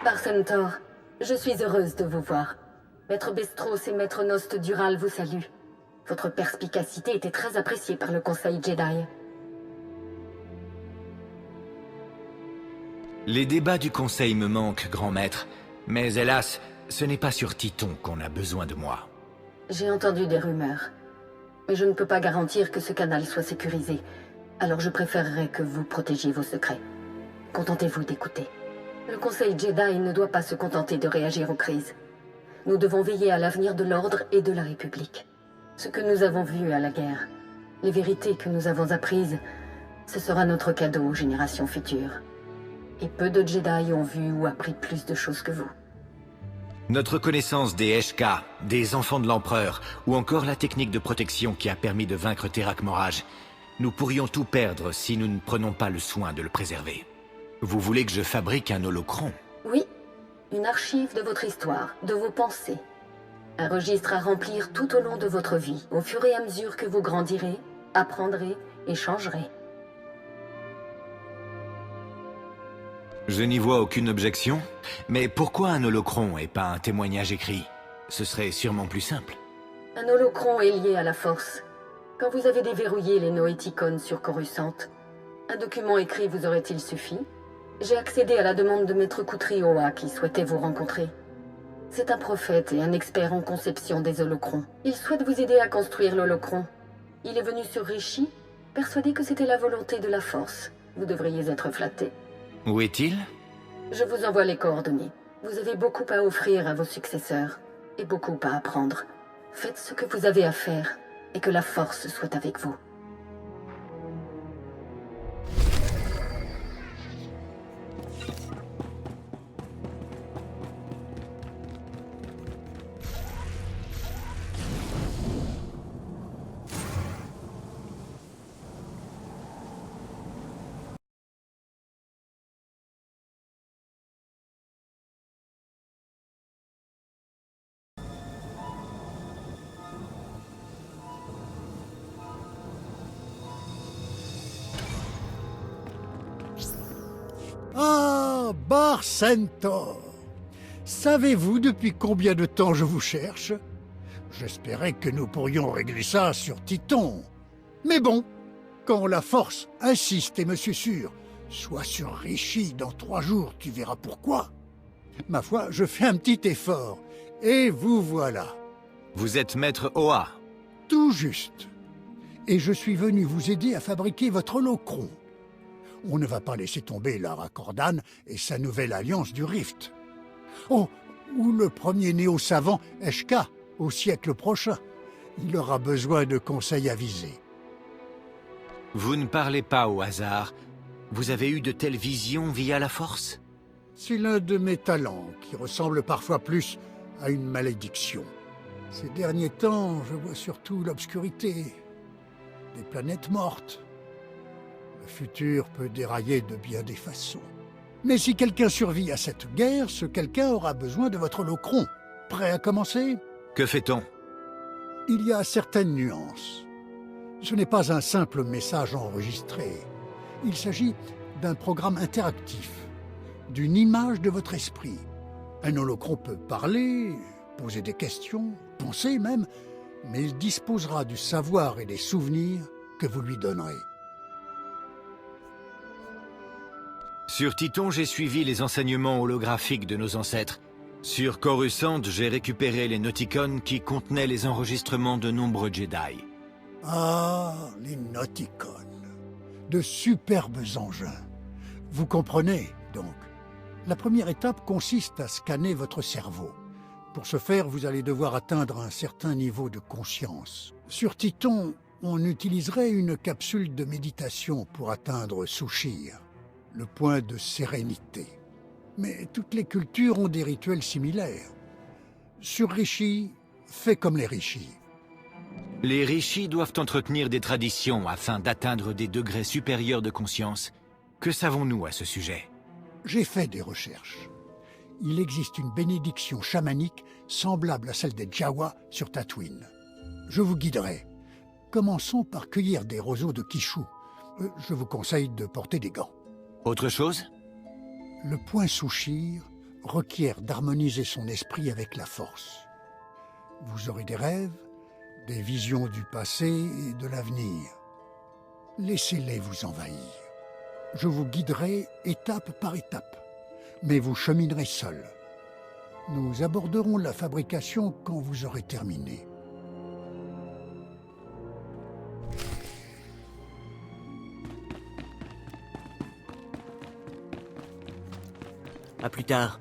Par Centaur, je suis heureuse de vous voir. Maître Bestros et Maître Nost Dural vous saluent. Votre perspicacité était très appréciée par le Conseil Jedi. Les débats du Conseil me manquent, grand maître. Mais hélas, ce n'est pas sur Titon qu'on a besoin de moi. J'ai entendu des rumeurs. Mais je ne peux pas garantir que ce canal soit sécurisé. Alors je préférerais que vous protégiez vos secrets. Contentez-vous d'écouter. Le Conseil Jedi ne doit pas se contenter de réagir aux crises. Nous devons veiller à l'avenir de l'ordre et de la République. Ce que nous avons vu à la guerre, les vérités que nous avons apprises, ce sera notre cadeau aux générations futures. Et peu de Jedi ont vu ou appris plus de choses que vous. Notre connaissance des Eshka, des enfants de l'Empereur, ou encore la technique de protection qui a permis de vaincre Terak Morage, nous pourrions tout perdre si nous ne prenons pas le soin de le préserver. Vous voulez que je fabrique un holocron? Oui, une archive de votre histoire, de vos pensées. Un registre à remplir tout au long de votre vie, au fur et à mesure que vous grandirez, apprendrez et changerez. Je n'y vois aucune objection, mais pourquoi un holocron et pas un témoignage écrit? Ce serait sûrement plus simple. Un holocron est lié à la force. Quand vous avez déverrouillé les Noéticones sur Coruscant, un document écrit vous aurait-il suffi? J'ai accédé à la demande de Maître Koutrioa qui souhaitait vous rencontrer. C'est un prophète et un expert en conception des holocrons. Il souhaite vous aider à construire l'holocron. Il est venu sur Rishi, persuadé que c'était la volonté de la force. Vous devriez être flatté. Où est-il? Je vous envoie les coordonnées. Vous avez beaucoup à offrir à vos successeurs, et beaucoup à apprendre. Faites ce que vous avez à faire, et que la force soit avec vous. Ah, Bar Centaur! Savez-vous depuis combien de temps je vous cherche? J'espérais que nous pourrions régler ça sur Titon. Mais bon, quand la force insiste et me susurre, sois sur Rishi dans 3 jours, tu verras pourquoi. Ma foi, je fais un petit effort, et vous voilà. Vous êtes maître Oa. Tout juste. Et je suis venu vous aider à fabriquer votre holocron. On ne va pas laisser tomber Lara Cordan et sa nouvelle alliance du Rift. Oh, ou le premier néo-savant Eshka au siècle prochain. Il aura besoin de conseils avisés. Vous ne parlez pas au hasard. Vous avez eu de telles visions via la force? C'est l'un de mes talents qui ressemble parfois plus à une malédiction. Ces derniers temps, je vois surtout l'obscurité, des planètes mortes. Le futur peut dérailler de bien des façons. Mais si quelqu'un survit à cette guerre, ce quelqu'un aura besoin de votre holocron. Prêt à commencer? Que fait-on? Il y a certaines nuances. Ce n'est pas un simple message enregistré. Il s'agit d'un programme interactif, d'une image de votre esprit. Un holocron peut parler, poser des questions, penser même, mais il disposera du savoir et des souvenirs que vous lui donnerez. Sur Titon, j'ai suivi les enseignements holographiques de nos ancêtres. Sur Coruscant, j'ai récupéré les Nauticons qui contenaient les enregistrements de nombreux Jedi. Ah, les Nauticons. De superbes engins. Vous comprenez, donc. La première étape consiste à scanner votre cerveau. Pour ce faire, vous allez devoir atteindre un certain niveau de conscience. Sur Titon, on utiliserait une capsule de méditation pour atteindre Sushir, le point de sérénité. Mais toutes les cultures ont des rituels similaires. Sur Rishi, fais comme les Rishi. Les Rishi doivent entretenir des traditions afin d'atteindre des degrés supérieurs de conscience. Que savons-nous à ce sujet? J'ai fait des recherches. Il existe une bénédiction chamanique semblable à celle des Jawa sur Tatooine. Je vous guiderai. Commençons par cueillir des roseaux de Kishu. Je vous conseille de porter des gants. Autre chose? Le point Sushir requiert d'harmoniser son esprit avec la force. Vous aurez des rêves, des visions du passé et de l'avenir. Laissez-les vous envahir. Je vous guiderai étape par étape, mais vous cheminerez seul. Nous aborderons la fabrication quand vous aurez terminé. À plus tard.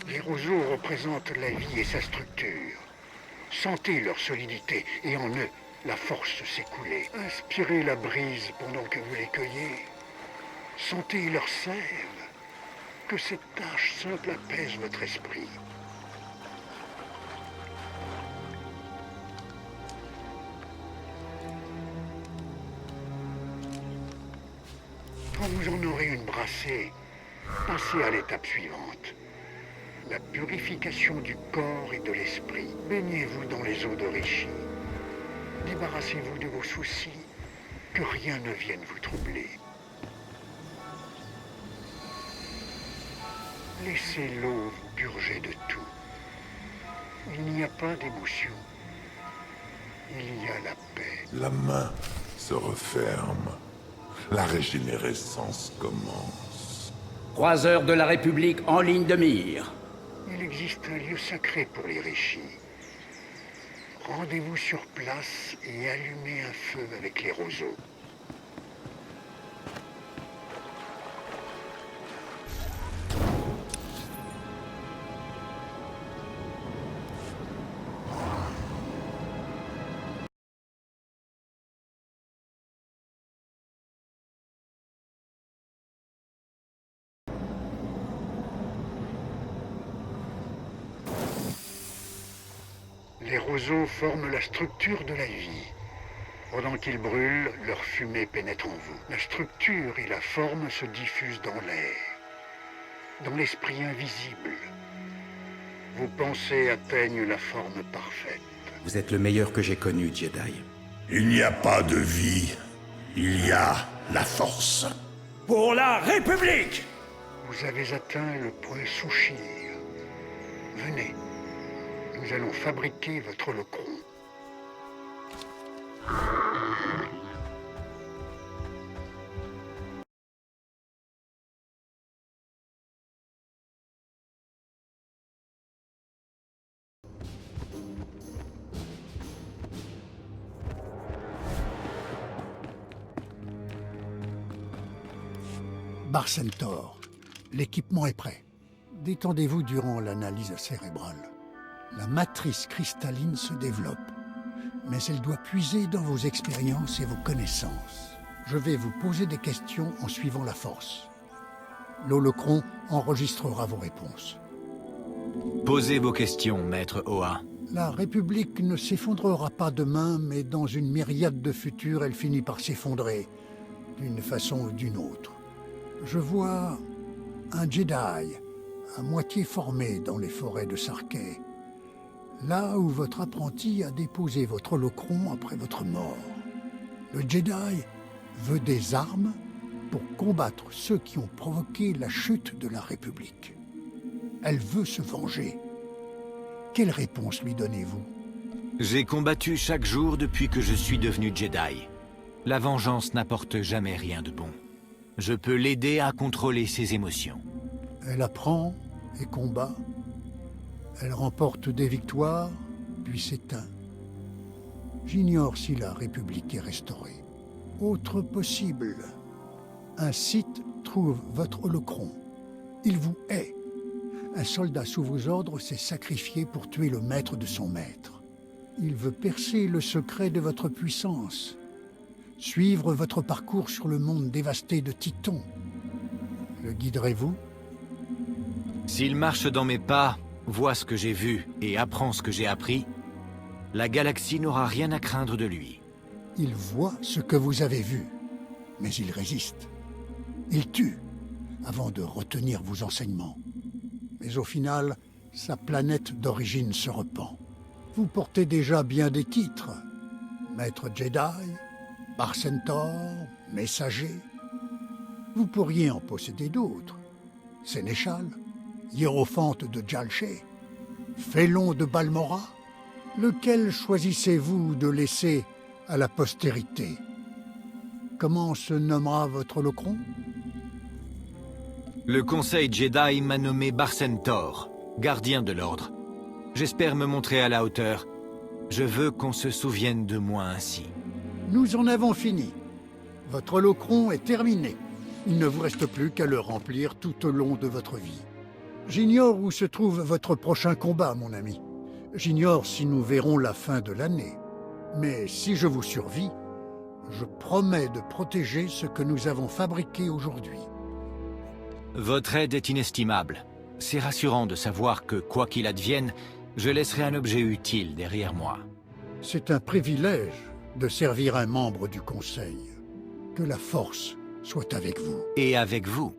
Les roseaux représentent la vie et sa structure. Sentez leur solidité et en eux la force s'écouler. Inspirez la brise pendant que vous les cueillez. Sentez leur sève. Que cette tâche simple apaise votre esprit. Quand vous en aurez une brassée, passez à l'étape suivante. La purification du corps et de l'esprit. Baignez-vous dans les eaux de Rishi. Débarrassez-vous de vos soucis, que rien ne vienne vous troubler. Laissez l'eau vous purger de tout. Il n'y a pas d'émotion. Il y a la paix. La main se referme. La régénérescence commence. Croiseurs de la République en ligne de mire. Il existe un lieu sacré pour les Rishi. Rendez-vous sur place et allumez un feu avec les roseaux. Les roseaux forment la structure de la vie. Pendant qu'ils brûlent, leur fumée pénètre en vous. La structure et la forme se diffusent dans l'air, dans l'esprit invisible. Vos pensées atteignent la forme parfaite. Vous êtes le meilleur que j'ai connu, Jedi. Il n'y a pas de vie. Il y a la force. Pour la République! Vous avez atteint le point Sushir. Venez. Nous allons fabriquer votre holocron. Bar Centaure, l'équipement est prêt. Détendez-vous durant l'analyse cérébrale. La matrice cristalline se développe, mais elle doit puiser dans vos expériences et vos connaissances. Je vais vous poser des questions en suivant la force. L'holocron enregistrera vos réponses. Posez vos questions, maître Oa. La République ne s'effondrera pas demain, mais dans une myriade de futurs, elle finit par s'effondrer, d'une façon ou d'une autre. Je vois un Jedi, à moitié formé dans les forêts de Sarkey, là où votre apprenti a déposé votre holocron après votre mort. Le Jedi veut des armes pour combattre ceux qui ont provoqué la chute de la République. Elle veut se venger. Quelle réponse lui donnez-vous? J'ai combattu chaque jour depuis que je suis devenu Jedi. La vengeance n'apporte jamais rien de bon. Je peux l'aider à contrôler ses émotions. Elle apprend et combat. Elle remporte des victoires, puis s'éteint. J'ignore si la République est restaurée. Autre possible. Un Sith trouve votre holocron. Il vous hait. Un soldat sous vos ordres s'est sacrifié pour tuer le maître de son maître. Il veut percer le secret de votre puissance, suivre votre parcours sur le monde dévasté de Titon. Le guiderez-vous? S'il marche dans mes pas, voit ce que j'ai vu et apprend ce que j'ai appris, la galaxie n'aura rien à craindre de lui. Il voit ce que vous avez vu, mais il résiste. Il tue avant de retenir vos enseignements. Mais au final, sa planète d'origine se repent. Vous portez déjà bien des titres. Maître Jedi, Barcentaur, Messager. Vous pourriez en posséder d'autres. Sénéchal, Hiérophante de Jalché, Félon de Balmora. Lequel choisissez-vous de laisser à la postérité? Comment se nommera votre Locron? Le Conseil Jedi m'a nommé Barcentaur, gardien de l'ordre. J'espère me montrer à la hauteur. Je veux qu'on se souvienne de moi ainsi. Nous en avons fini. Votre Locron est terminé. Il ne vous reste plus qu'à le remplir tout au long de votre vie. J'ignore où se trouve votre prochain combat, mon ami. J'ignore si nous verrons la fin de l'année. Mais si je vous survis, je promets de protéger ce que nous avons fabriqué aujourd'hui. Votre aide est inestimable. C'est rassurant de savoir que, quoi qu'il advienne, je laisserai un objet utile derrière moi. C'est un privilège de servir un membre du Conseil. Que la Force soit avec vous. Et avec vous.